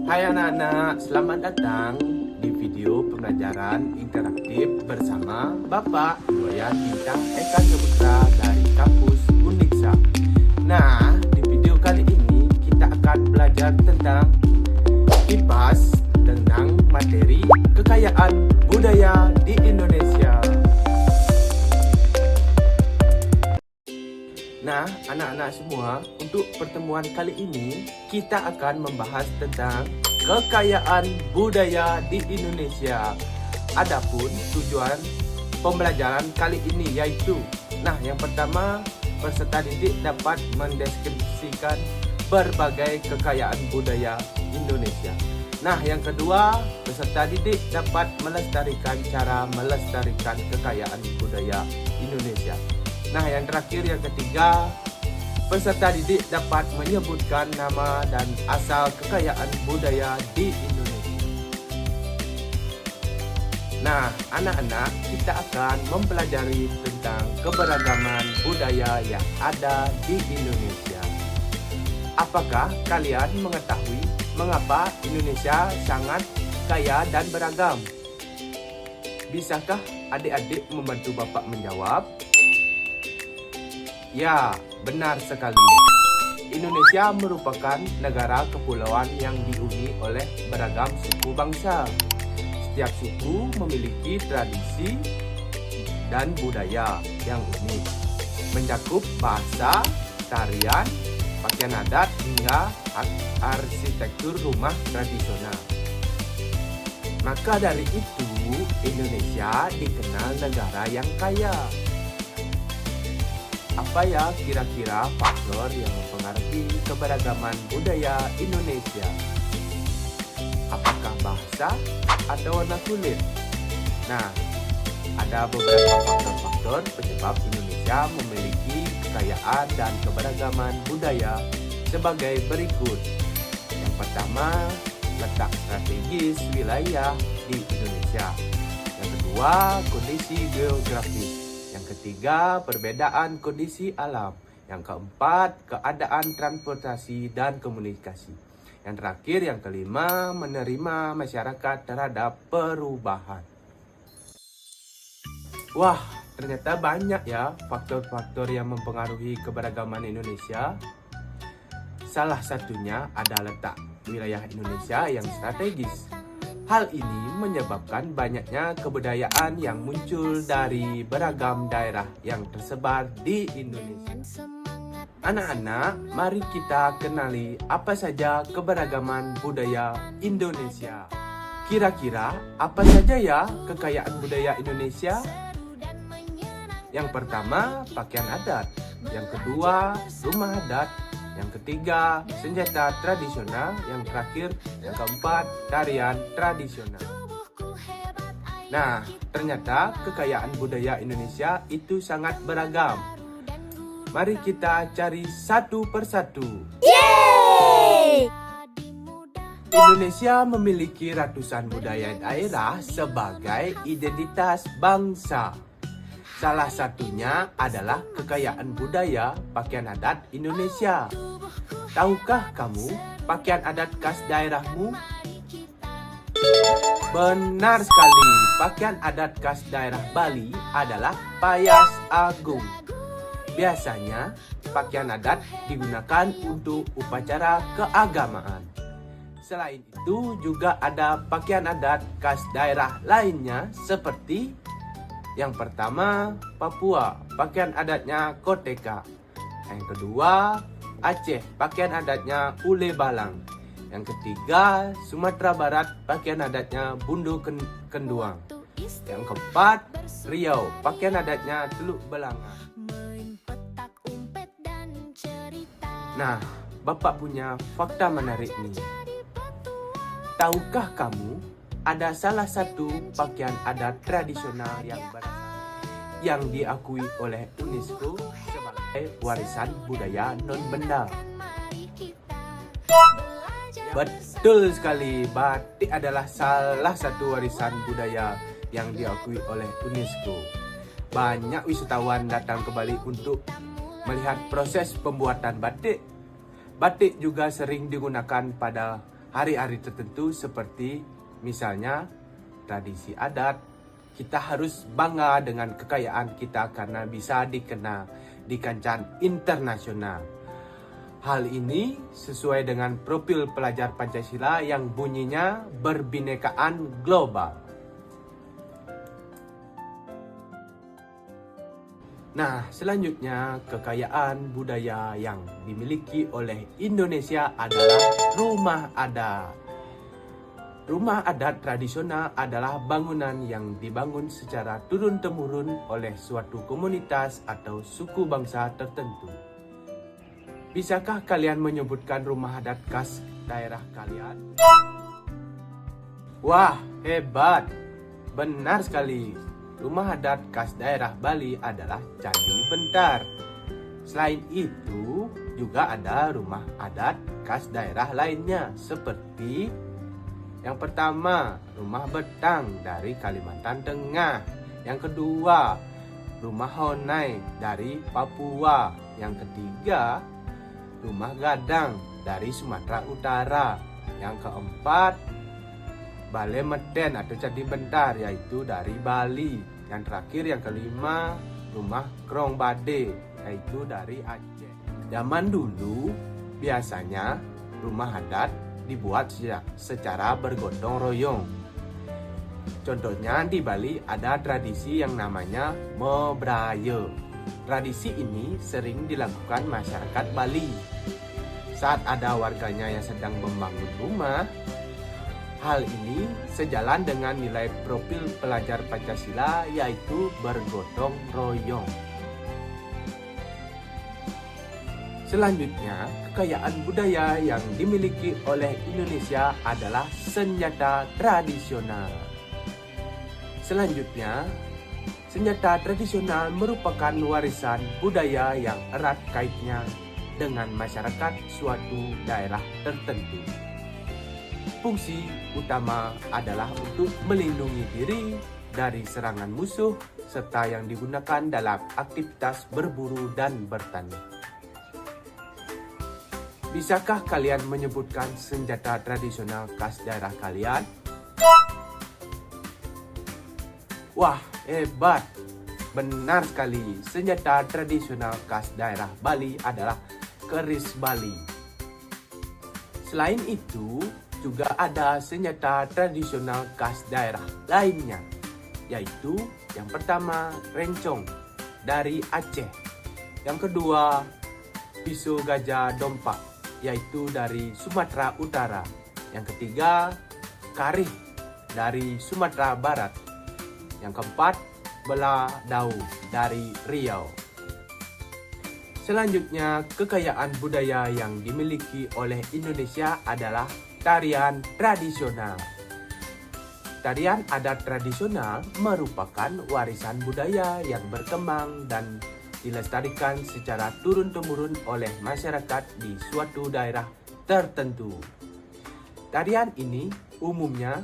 Hai anak-anak, selamat datang di video pembelajaran interaktif bersama Bapak Doyan Bintang Eka Saputra dari kampus Uniksa. Nah, di video kali ini kita akan belajar tentang IPAS tentang materi kekayaan budaya di Indonesia. Nah, anak-anak semua, untuk pertemuan kali ini kita akan membahas tentang kekayaan budaya di Indonesia. Adapun tujuan pembelajaran kali ini yaitu, yang pertama, peserta didik dapat mendeskripsikan berbagai kekayaan budaya Indonesia. Yang kedua, peserta didik dapat melestarikan cara melestarikan kekayaan budaya Indonesia. Yang terakhir, yang ketiga, peserta didik dapat menyebutkan nama dan asal kekayaan budaya di Indonesia. Anak-anak, kita akan mempelajari tentang keberagaman budaya yang ada di Indonesia. Apakah kalian mengetahui mengapa Indonesia sangat kaya dan beragam? Bisakah adik-adik membantu Bapak menjawab? Ya, benar sekali. Indonesia merupakan negara kepulauan yang dihuni oleh beragam suku bangsa. Setiap suku memiliki tradisi dan budaya yang unik, mencakup bahasa, tarian, pakaian adat, hingga arsitektur rumah tradisional. Maka dari itu, Indonesia dikenal negara yang kaya. Apa ya kira-kira faktor yang mempengaruhi keberagaman budaya Indonesia? Apakah bahasa atau warna kulit? Ada beberapa faktor-faktor penyebab Indonesia memiliki kekayaan dan keberagaman budaya sebagai berikut. Yang pertama, letak strategis wilayah di Indonesia. Yang kedua, kondisi geografis. Yang ketiga, perbedaan kondisi alam. Yang keempat, keadaan transportasi dan komunikasi. Yang terakhir, yang kelima, menerima masyarakat terhadap perubahan. Wah, ternyata banyak ya faktor-faktor yang mempengaruhi keberagaman Indonesia. Salah satunya ada letak wilayah Indonesia yang strategis. Hal ini menyebabkan banyaknya kebudayaan yang muncul dari beragam daerah yang tersebar di Indonesia. Anak-anak, mari kita kenali apa saja keberagaman budaya Indonesia. Kira-kira apa saja ya kekayaan budaya Indonesia? Yang pertama, pakaian adat. Yang kedua, rumah adat. Yang ketiga, senjata tradisional. Yang terakhir, yang keempat, tarian tradisional. Ternyata kekayaan budaya Indonesia itu sangat beragam. Mari kita cari satu persatu. Yeay! Indonesia memiliki ratusan budaya daerah sebagai identitas bangsa. Salah satunya adalah kekayaan budaya pakaian adat Indonesia. Tahukah kamu pakaian adat khas daerahmu? Benar sekali, pakaian adat khas daerah Bali adalah payas agung. Biasanya, pakaian adat digunakan untuk upacara keagamaan. Selain itu, juga ada pakaian adat khas daerah lainnya seperti yang pertama, Papua, pakaian adatnya koteka. Yang kedua, Aceh, pakaian adatnya ule balang. Yang ketiga, Sumatera Barat, pakaian adatnya bundu kenduang. Yang keempat, Riau, pakaian adatnya teluk belanga. Bapak punya fakta menarik nih. Tahukah kamu ada salah satu pakaian adat tradisional yang diakui oleh UNESCO sebagai warisan budaya non-benda? Betul sekali, batik adalah salah satu warisan budaya yang diakui oleh UNESCO. Banyak wisatawan datang ke Bali untuk melihat proses pembuatan batik. Batik juga sering digunakan pada hari-hari tertentu seperti misalnya tradisi adat. Kita harus bangga dengan kekayaan kita karena bisa dikenal di kancah internasional. Hal ini sesuai dengan profil pelajar Pancasila yang bunyinya berbinekaan global. Nah, selanjutnya kekayaan budaya yang dimiliki oleh Indonesia adalah rumah adat. Rumah adat tradisional adalah bangunan yang dibangun secara turun-temurun oleh suatu komunitas atau suku bangsa tertentu. Bisakah kalian menyebutkan rumah adat khas daerah kalian? Wah, hebat! Benar sekali. Rumah adat khas daerah Bali adalah Candi Bentar. Selain itu, juga ada rumah adat khas daerah lainnya seperti yang pertama, rumah Betang dari Kalimantan Tengah. Yang kedua, rumah Honai dari Papua. Yang ketiga, rumah Gadang dari Sumatera Utara. Yang keempat, Balai Meden atau Candi Bentar yaitu dari Bali. Yang terakhir yang kelima, rumah Krong Bade yaitu dari Aceh. Zaman dulu biasanya rumah adat dibuat secara bergotong royong. Contohnya di Bali ada tradisi yang namanya Mebraye. Tradisi ini sering dilakukan masyarakat Bali. Saat ada warganya yang sedang membangun rumah, hal ini sejalan dengan nilai profil pelajar Pancasila yaitu bergotong royong. Selanjutnya, kekayaan budaya yang dimiliki oleh Indonesia adalah senjata tradisional. Selanjutnya, senjata tradisional merupakan warisan budaya yang erat kaitnya dengan masyarakat suatu daerah tertentu. Fungsi utama adalah untuk melindungi diri dari serangan musuh serta yang digunakan dalam aktivitas berburu dan bertani. Bisakah kalian menyebutkan senjata tradisional khas daerah kalian? Wah, hebat! Benar sekali, senjata tradisional khas daerah Bali adalah keris Bali. Selain itu, juga ada senjata tradisional khas daerah lainnya, yaitu yang pertama, rencong dari Aceh. Yang kedua, pisau gajah dompak, yaitu dari Sumatera Utara. Yang ketiga, karih dari Sumatera Barat. Yang keempat, beladau dari Riau. Selanjutnya, kekayaan budaya yang dimiliki oleh Indonesia adalah tarian tradisional. Tarian adat tradisional merupakan warisan budaya yang berkembang dan dilestarikan secara turun-temurun oleh masyarakat di suatu daerah tertentu. Tarian ini umumnya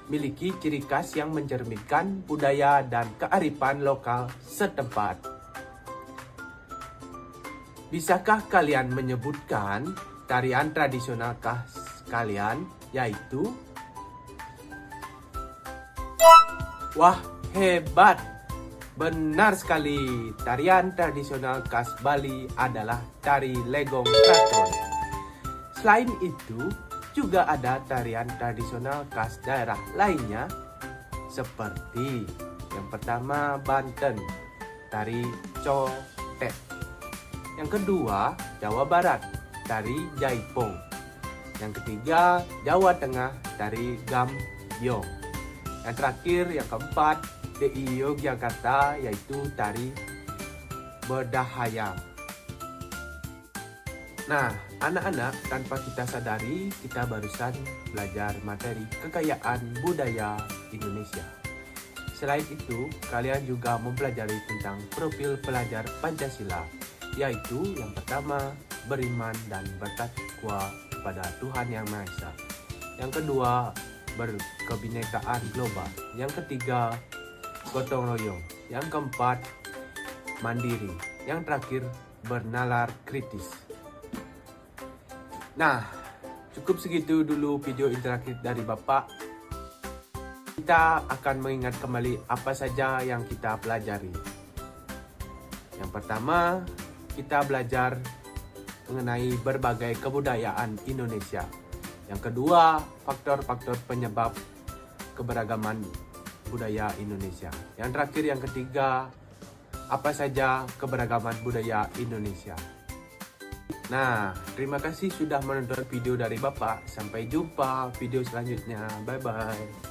memiliki ciri khas yang mencerminkan budaya dan kearifan lokal setempat. Bisakah kalian menyebutkan tarian tradisional khas kalian, yaitu? Wah, hebat! Benar sekali, tarian tradisional khas Bali adalah tari Legong Kraton. Selain itu, juga ada tarian tradisional khas daerah lainnya seperti yang pertama Banten, tari Cotet. Yang kedua, Jawa Barat, tari Jaipong. Yang ketiga, Jawa Tengah, tari Gambyong. Yang terakhir, yang keempat, DI Yogyakarta, yaitu tari Bedahaya. Nah, anak-anak, tanpa kita sadari, kita barusan belajar materi kekayaan budaya Indonesia. Selain itu, kalian juga mempelajari tentang profil pelajar Pancasila, yaitu yang pertama, beriman dan bertakwa kepada Tuhan Yang Maha Esa. Yang kedua, berkebinekaan global. Yang ketiga, gotong royong. Yang keempat, mandiri. Yang terakhir, bernalar kritis. Nah, Cukup segitu dulu video interaktif dari Bapak. Kita akan mengingat kembali apa saja yang kita pelajari. Yang pertama, kita belajar mengenai berbagai kebudayaan Indonesia. Yang kedua, faktor-faktor penyebab keberagaman budaya Indonesia. Yang terakhir, yang ketiga, apa saja keberagaman budaya Indonesia. Nah, terima kasih sudah menonton video dari Bapak. Sampai jumpa video selanjutnya. Bye-bye.